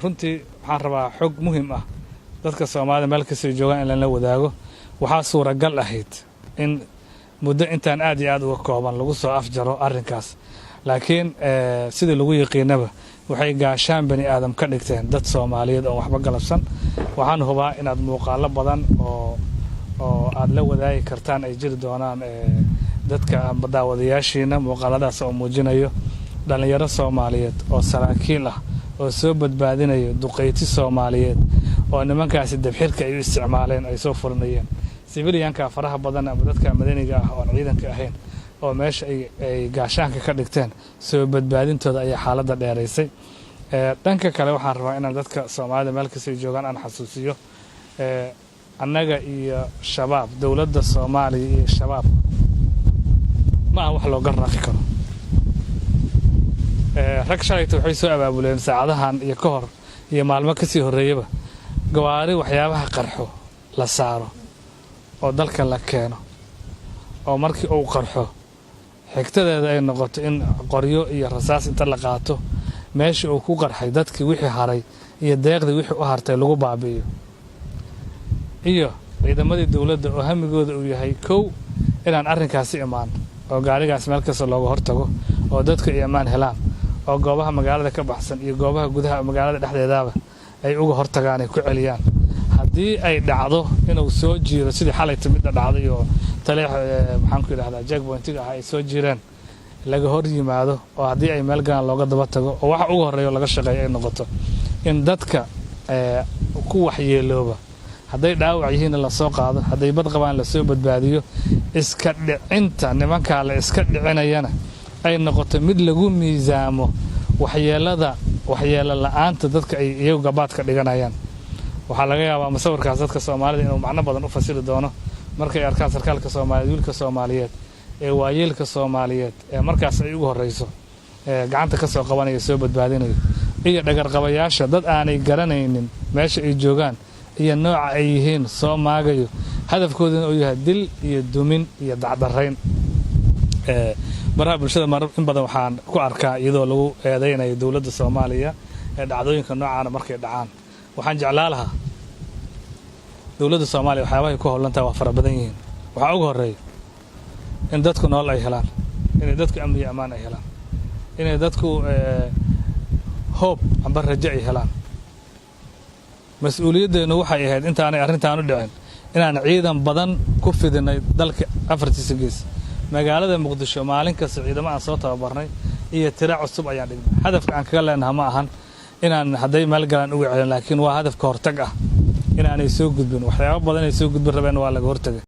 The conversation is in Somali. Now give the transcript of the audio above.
runtii waxaan rabaa xog muhiim ah dadka Soomaalida meel kasta joogaan in la wadaago waxaa suuragal ahayd in muddo intaan aad iyo aad uga kooban lagu soo afjaro arrinkaas laakiin sidii lagu yaqiinaba waxay gaashaan bani aadam ka dhigteen dad Soomaaliyeed oo waxba galabsan waxaan hubaa inaad muuqaalo badan oo aad la wadaagi kartaan ay jiri doonaan dadka daawadayaashiina muuqaaladaas oo muujinayo dhalinyaro Soomaaliyeed oo saraakiil ah oo soo badbaadinayo duqeyti Soomaaliyeed oo nimankaasi dabxirka ay isticmaaleen ay soo fulinayeen civilianka faraha badan ama dadka madaniga ah oo ciidanka ahayn oo meesha ay gaashaanka ka dhigteen soo badbaadintooda ay xaaladda dheeraysay dhanka kale waxaan rabaa inaan dadka Soomaalida meel kasta joogaan aan xasuusiyo annaga iyo shabaab dawladda Soomaaliya iyo shabaab ma wax loo garnaqi karo rag shalayto waxay soo abaabuleen saacadahan iyo ka hor iyo maalmo ka sii horeeyaba gawaari waxyaabaha qarxo la saaro oo dalka la keeno oo markii uu qarxo xigtadeeda ay noqoto in qoryo iyo rasaas inta la qaato meeshii uu ku qarxay dadkii wixii haray iyo deeqdii wixii u hartay lagu baabi'iyo iyo ciidamadii dawladda oo hamigooda uu yahay kow inaan arrinkaasi imaan oo gaarigaas meel kasta looga hortago oo dadka ay amaan helaan oo goobaha magaalada ka baxsan iyo goobaha gudaha magaalada dhexdeedaba ay uga hortagaan ay ku celiyaan haddii ay dhacdo inuu soo jiiro sidii xalay timid dhacday oo taleex maxaan ku yiraahdaa checkpointiga ay soo jireen laga hor yimaado oo haddii ay meel galaan looga daba tago oo waxa ugu horeeyo laga shaqeeyo ay noqoto in dadka ku waxyeelooba hadday dhaawac yihiin la soo qaado hadday bad qabaan la soo badbaadiyo iska dhicinta nimanka la iska dhicinayana ay noqoto mid lagu miisaamo waxyeelada la'aanta dadka ay iyagu gabaad ka dhiganayaan waxa laga yaabaa masawirkaas dadka Soomaalida inuu macno badan u fasiri doono markay arkaan sarkaalka Soomaaliyeed wiilka Soomaaliyeed ee waayeelka Soomaaliyeed ee markaas ay ugu horeyso gacanta ka soo qabanaya soo badbaadinayo iyo dhagar qabayaasha dad aanay garanaynin meesha ay joogaan iyo nooca ay yihiin soo maagayo hadafkooduna uu yahay dil iyo dumin iyo dacdarayn baraha bulshada in badan waxaan ku arkaa iyadoo lagu eedeynayo dawladda Soomaaliya ee dhacdooyinka noocan markay dhacaan waxaan jeclaan lahaa dawladda Soomaaliya waxyaabaha ku howlantaa waa fara badan yihiin waxa ugu horeeyo in dadku nool ay helaan in dadku amni iyo amaan ay helaan in dadku hope amba rajo ay helaan mas'uuliyaddeenu waxay ahayd intaanay arrintaan u dhicin inaan ciidan badan ku fidinay dalka afartiisa gees magaalada Muqdisho maalin kasta ciidamo aan soo tababarnay iyo tira cusub ayaan dhignay hadafka aan kaga leenahay ma ahan inaan haday meel galaan ugu celin laakiin waa hadaf ka hortag ah inaanay soo gudbin waxyaabo badan ay soo gudbin rabeen waa laga hortagay